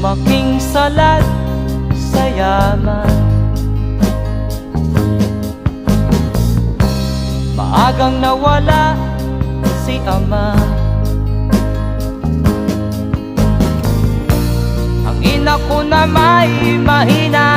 lumaking salat sa yaman. Maagang nawala si ama. Ang ina ko na may mahina